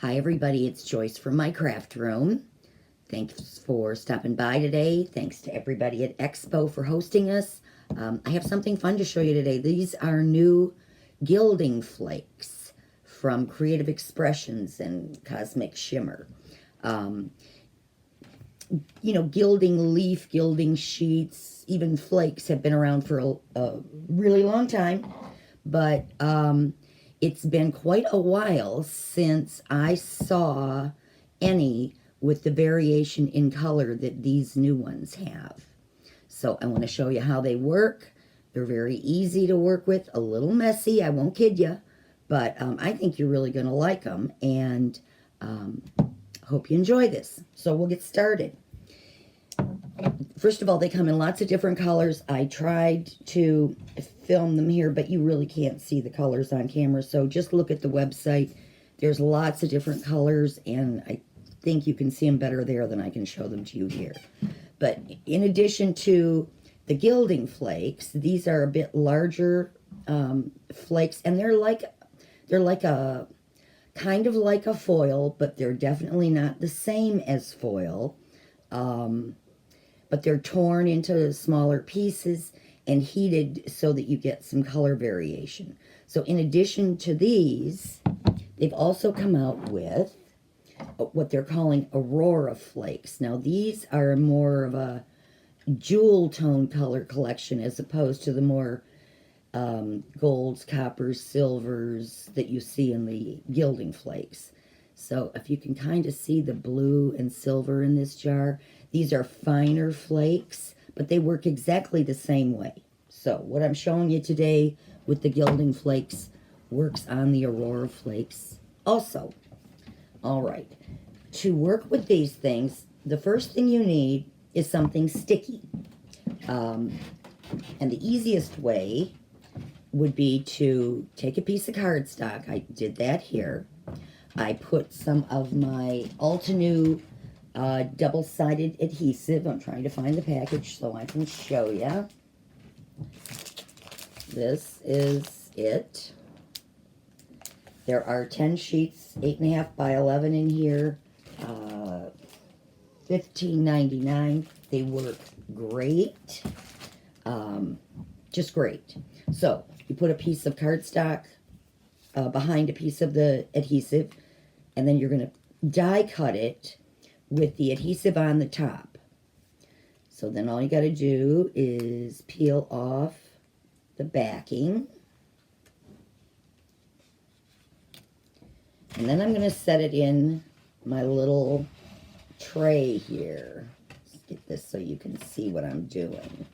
Hi everybody, it's Joyce from my craft room. Thanks for stopping by today. Thanks to everybody at Expo for hosting us. I have something fun to show you today. These are new Gilding Flakes from Creative Expressions and Cosmic Shimmer. Gilding leaf, gilding sheets, even flakes have been around for a really long time, but it's been quite a while since I saw any with the variation in color that these new ones have. So I want to show you how they work. They're very easy to work with, a little messy, I won't kid you, but I think you're really going to like them, and hope you enjoy this. So we'll get started. First of all, they come in lots of different colors. I tried to film them here, but you really can't see the colors on camera, so just look at the website. There's lots of different colors, and I think you can see them better there than I can show them to you here. But in addition to the Gilding Flakes, these are a bit larger flakes, and they're like a kind of like a foil, but they're definitely not the same as foil. But they're torn into smaller pieces and heated so that you get some color variation. So in addition to these, they've also come out with what they're calling Aurora flakes. Now these are more of a jewel tone color collection as opposed to the more golds, coppers, silvers that you see in the Gilding Flakes. So if you can kind of see the blue and silver in this jar, these are finer flakes, but they work exactly the same way. So what I'm showing you today with the Gilding Flakes works on the Aurora flakes also. All right, to work with these things, the first thing you need is something sticky. And the easiest way would be to take a piece of cardstock. I did that here. I put some of my 𝐂𝐤𝐡 double-sided adhesive. I'm trying to find the package so I can show you. This is it. There are 10 sheets, 8.5 by 11 in here, $15.99. They work great, just great. So you put a piece of cardstock behind a piece of the adhesive, and then you're going to die cut it with the adhesive on the top. So then all you got to do is peel off the backing. And then I'm going to set it in my little tray here. Let's get this so you can see what I'm doing.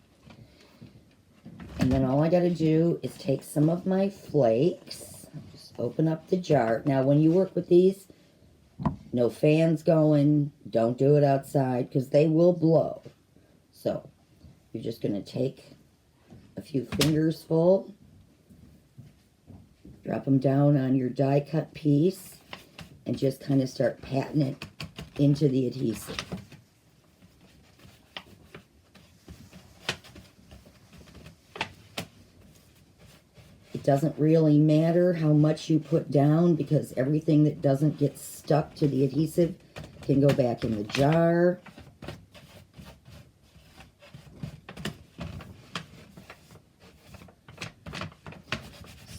And then all I got to do is take some of my flakes, just open up the jar. Now when you work with these, no fans going, don't do it outside because they will blow. So you're just going to take a few fingers full, drop them down on your die cut piece, and just kind of start patting it into the adhesive. It doesn't really matter how much you put down because everything that doesn't get stuck to the adhesive can go back in the jar.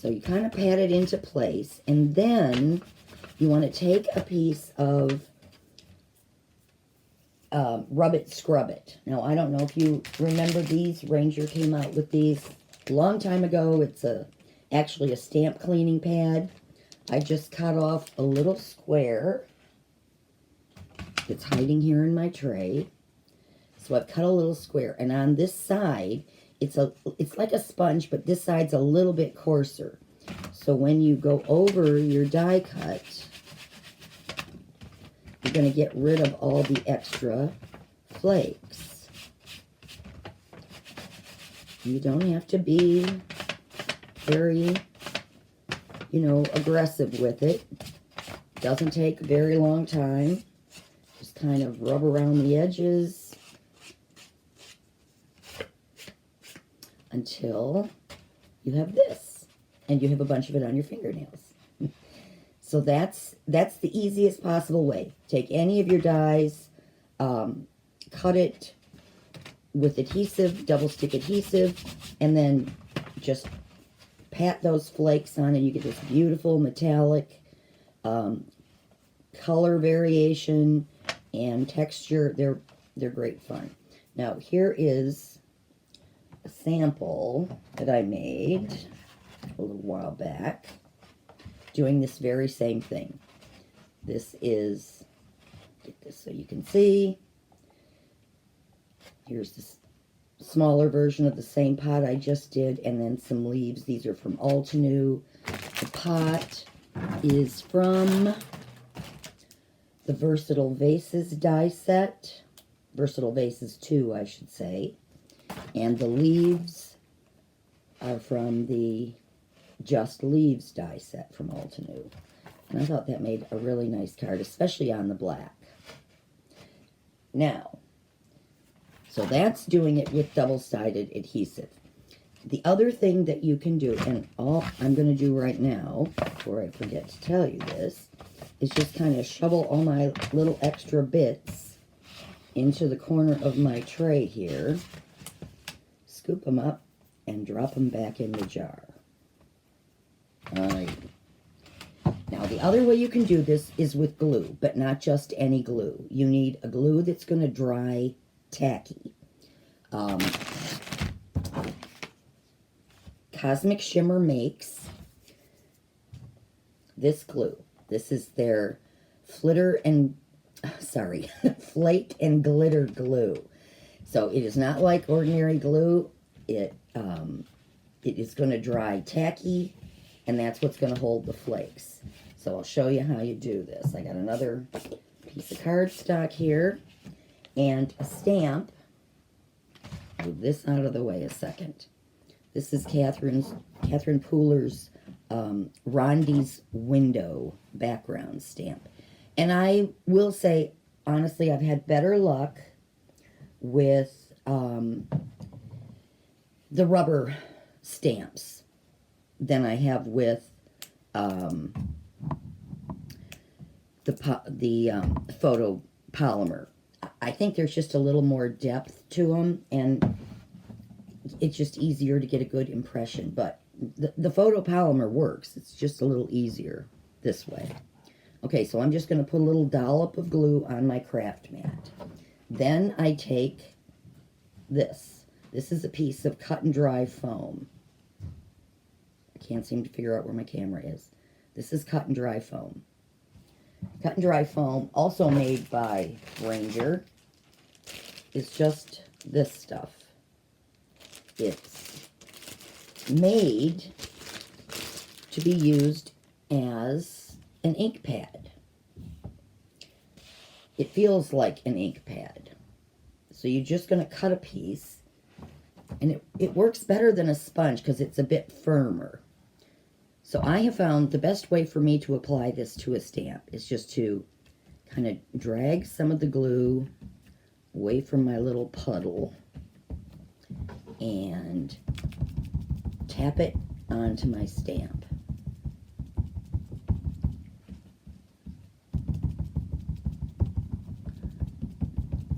So you kind of pat it into place, and then you want to take a piece of Rub It, Scrub It. Now, I don't know if you remember these. Ranger came out with these a long time ago. It's actually a stamp cleaning pad. I just cut off a little square that's hiding here in my tray. So I've cut a little square, and on this side, it's like a sponge, but this side's a little bit coarser. So when you go over your die cut, you're going to get rid of all the extra flakes. You don't have to be very, aggressive with it. Doesn't take a very long time. Just kind of rub around the edges until you have this, and you have a bunch of it on your fingernails. So So that's the easiest possible way. Take any of your dies, cut it with adhesive, double stick adhesive, and then just pat those flakes on, and you get this beautiful metallic color variation and texture. They're great fun. Now here is a sample that I made a little while back, doing this very same thing. This is, get this so you can see. Here's this smaller version of the same pot I just did, and then some leaves. These are from 𝐒𝐿𝐵. The pot is from the Versatile Vases die set. Versatile Vases 2, I should say. And the leaves are from the Just Leaves die set from 𝐒𝐿𝐵. And I thought that made a really nice card, especially on the black. Now, so that's doing it with double-sided adhesive. The other thing that you can do, and all I'm going to do right now, before I forget to tell you this, is just kind of shovel all my little extra bits into the corner of my tray here, scoop them up, and drop them back in the jar. Alright. Now, the other way you can do this is with glue, but not just any glue. You need a glue that's going to dry tacky. Cosmic Shimmer makes this glue. This is their flake and glitter glue. So it is not like ordinary glue. It is going to dry tacky, and that's what's going to hold the flakes. So I'll show you how you do this. I got another piece of cardstock here and a stamp. Move this out of the way a second. This is Catherine Pooler's Rondi's Window background stamp. And I will say, honestly, I've had better luck with the rubber stamps than I have with the photo polymer. I think there's just a little more depth to them, and it's just easier to get a good impression. But the photo polymer works. It's just a little easier this way. Okay, so I'm just going to put a little dollop of glue on my craft mat. Then I take this. This is a piece of cut and dry foam. I can't seem to figure out where my camera is. This is cut and dry foam. Cut and dry foam, also made by Ranger, is just this stuff. It's made to be used as an ink pad. It feels like an ink pad. So you're just going to cut a piece, and it works better than a sponge because it's a bit firmer. So I have found the best way for me to apply this to a stamp is just to kind of drag some of the glue away from my little puddle and tap it onto my stamp.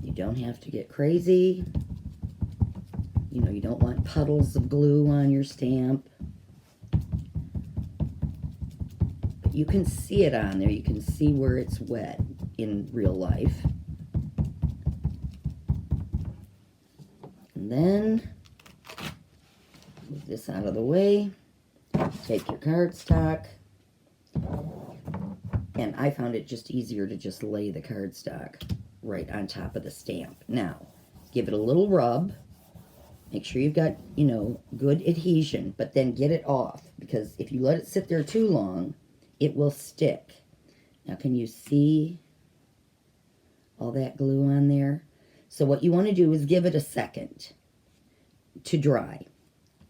You don't have to get crazy. You know, you don't want puddles of glue on your stamp. But you can see it on there. You can see where it's wet in real life. And then move this out of the way. Take your cardstock. And I found it just easier to just lay the cardstock right on top of the stamp. Now, give it a little rub. Make sure you've got, you know, good adhesion, but then get it off, because if you let it sit there too long, it will stick. Now, can you see all that glue on there? So what you want to do is give it a second to dry.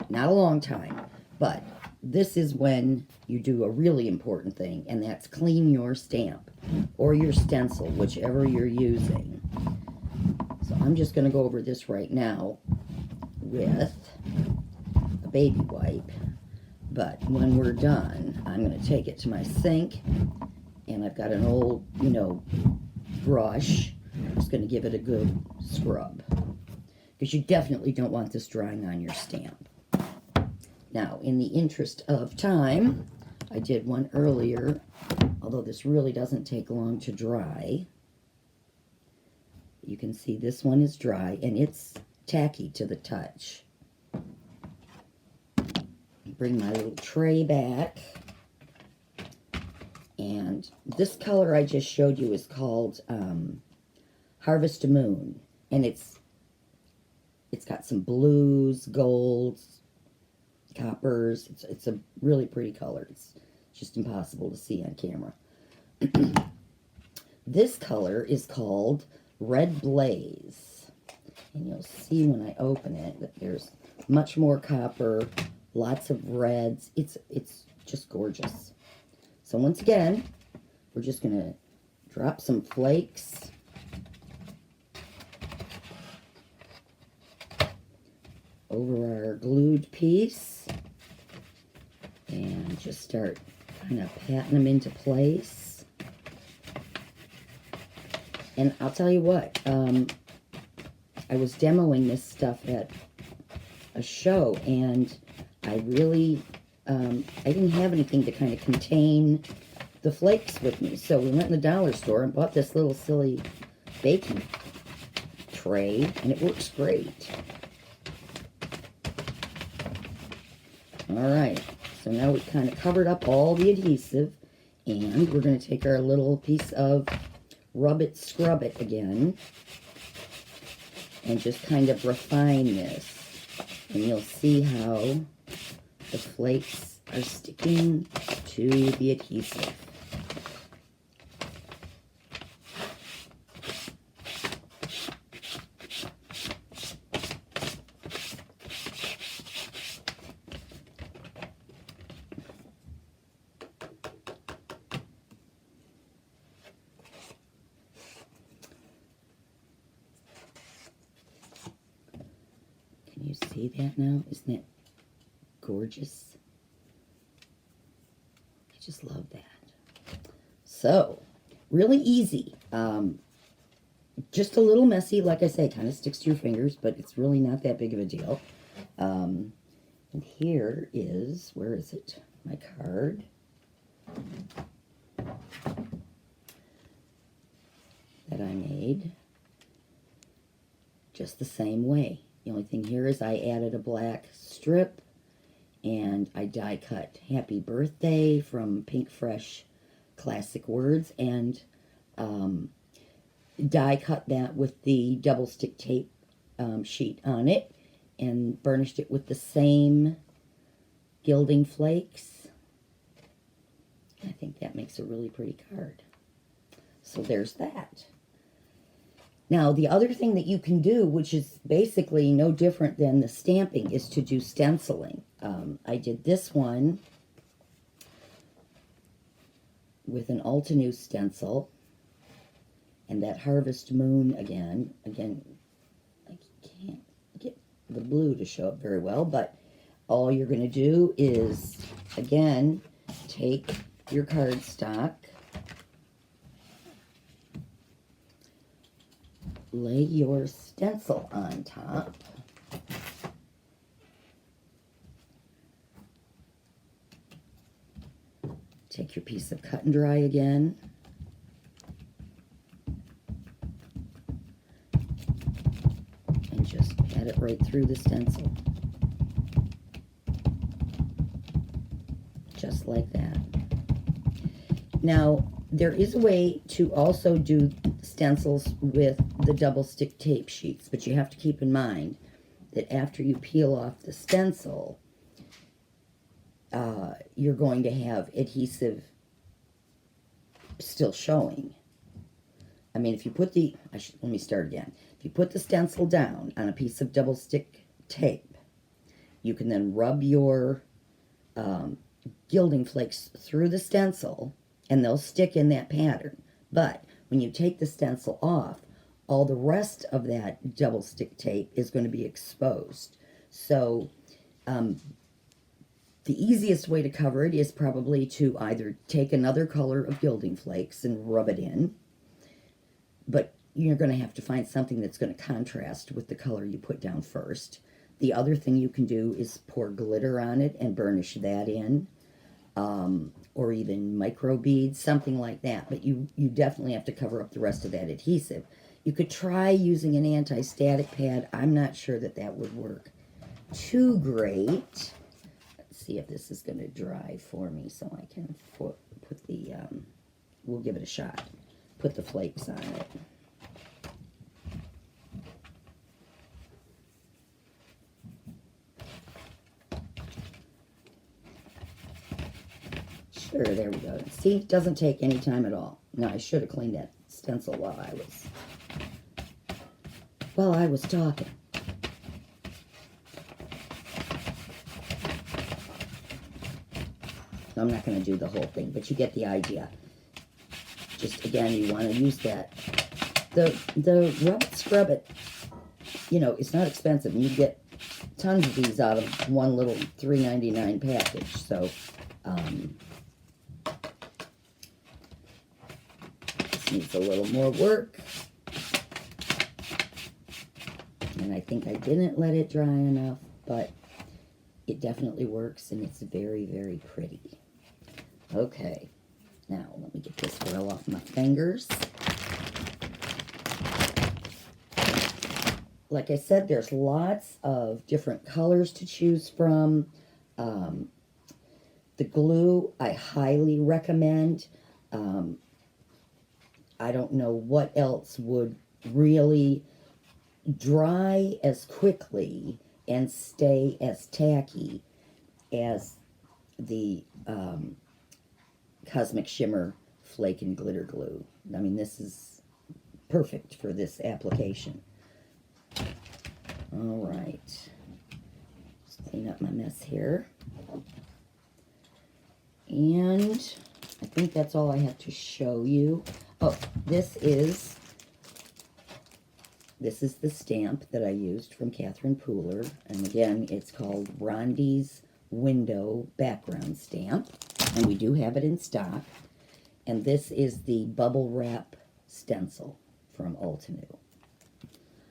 Not a long time, but this is when you do a really important thing, and that's clean your stamp or your stencil, whichever you're using. So I'm just going to go over this right now with a baby wipe. But when we're done, I'm going to take it to my sink, and I've got an old, brush. I'm just going to give it a good scrub, because you definitely don't want this drying on your stamp. Now, in the interest of time, I did one earlier, although this really doesn't take long to dry. You can see this one is dry, and it's tacky to the touch. Bring my little tray back, and this color I just showed you is called Harvest Moon, and it's got some blues, golds, coppers. It's a really pretty color. It's just impossible to see on camera. This color is called Red Blaze, and you'll see when I open it that there's much more copper, lots of reds. It's just gorgeous. So once again, we're just going to drop some flakes over our glued piece and just start kind of patting them into place. And I'll tell you what, I was demoing this stuff at a show, and I really, I didn't have anything to kind of contain the flakes with me. So we went in the dollar store and bought this little silly baking tray, and it works great. All right, so now we've kind of covered up all the adhesive, and we're going to take our little piece of Rub It, Scrub It again, and just kind of refine this. And you'll see how the flakes are sticking to the adhesive. Can you see that now? Isn't that gorgeous? I just love that. So, really easy. Just a little messy, like I say, kind of sticks to your fingers, but it's really not that big of a deal. And here is, where is it? My card. That I made. Just the same way. The only thing here is I added a black strip, and I die cut Happy Birthday from Pink Fresh Classic Words, and die cut that with the double stick tape sheet on it, and burnished it with the same Gilding Flakes. I think that makes a really pretty card. So there's that. Now, the other thing that you can do, which is basically no different than the stamping, is to do stenciling. I did this one with an 𝐒𝐿𝐵 stencil, and that Harvest Moon again. Again, I can't get the blue to show up very well, but all you're going to do is, again, take your cardstock, lay your stencil on top, take your piece of cut and dry again, and just pat it right through the stencil, just like that. Now, there is a way to also do stencils with the double stick tape sheets, but you have to keep in mind that after you peel off the stencil, you're going to have adhesive still showing. I mean, if you put the, let me start again. If you put the stencil down on a piece of double stick tape, you can then rub your Gilding Flakes through the stencil, and they'll stick in that pattern. But when you take the stencil off, all the rest of that double stick tape is going to be exposed. So The easiest way to cover it is probably to either take another color of Gilding Flakes and rub it in, but you're going to have to find something that's going to contrast with the color you put down first. The other thing you can do is pour glitter on it and burnish that in, or even micro beads, something like that. But you definitely have to cover up the rest of that adhesive. You could try using an anti-static pad. I'm not sure that that would work too great. Let's see if this is going to dry for me so I can put the, we'll give it a shot. Put the flakes on it. Sure, there we go. See, it doesn't take any time at all. Now, I should have cleaned that stencil while I was talking. I'm not going to do the whole thing, but you get the idea. Just, again, you want to use that. The rub it, scrub it, you know, it's not expensive. You get tons of these out of one little $3.99 package. So, this needs a little more work. And I think I didn't let it dry enough, but it definitely works, and it's very, very pretty. Okay, now let me get this foil off my fingers. Like I said, there's lots of different colors to choose from. The glue, I highly recommend. I don't know what else would really dry as quickly and stay as tacky as the Cosmic Shimmer Flake and Glitter Glue. I mean, this is perfect for this application. All right. Just clean up my mess here. And I think that's all I have to show you. Oh, this is the stamp that I used from Catherine Pooler. And again, it's called Rondi's Window Background Stamp. And we do have it in stock. And this is the bubble wrap stencil from 𝐒𝐿𝐵.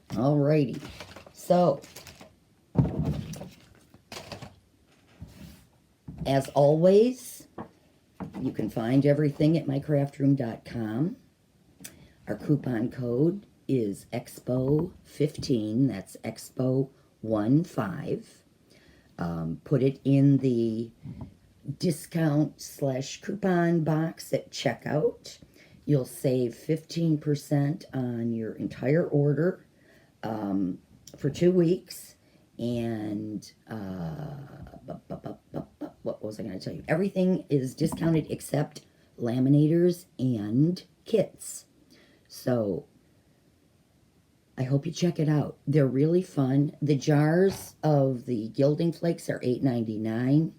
Alrighty. So, as always, you can find everything at mycraftroom.com. Our coupon code is 𝐒𝐿𝐵15. That's 𝐒𝐿𝐵15. Put it in the discount/coupon box at checkout. You'll save 15% on your entire order for 2 weeks. And what was I going to tell you? Everything is discounted except laminators and kits. So I hope you check it out. They're really fun. The jars of the Gilding Flakes are $8.99.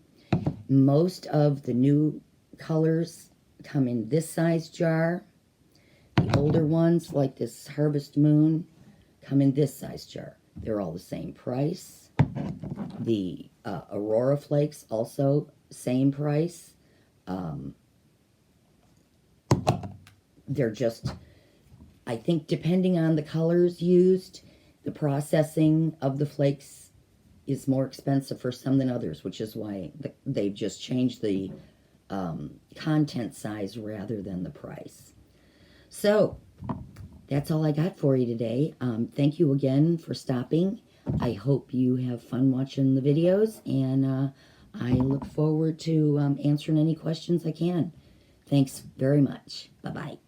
Most of the new colors come in this size jar. The older ones, like this Harvest Moon, come in this size jar. They're all the same price. The Aurora Flakes, also same price. They're just, I think, depending on the colors used, the processing of the flakes is more expensive for some than others, which is why they've just changed the content size rather than the price. So, that's all I got for you today. Thank you again for stopping. I hope you have fun watching the videos, and I look forward to answering any questions I can. Thanks very much. Bye-bye.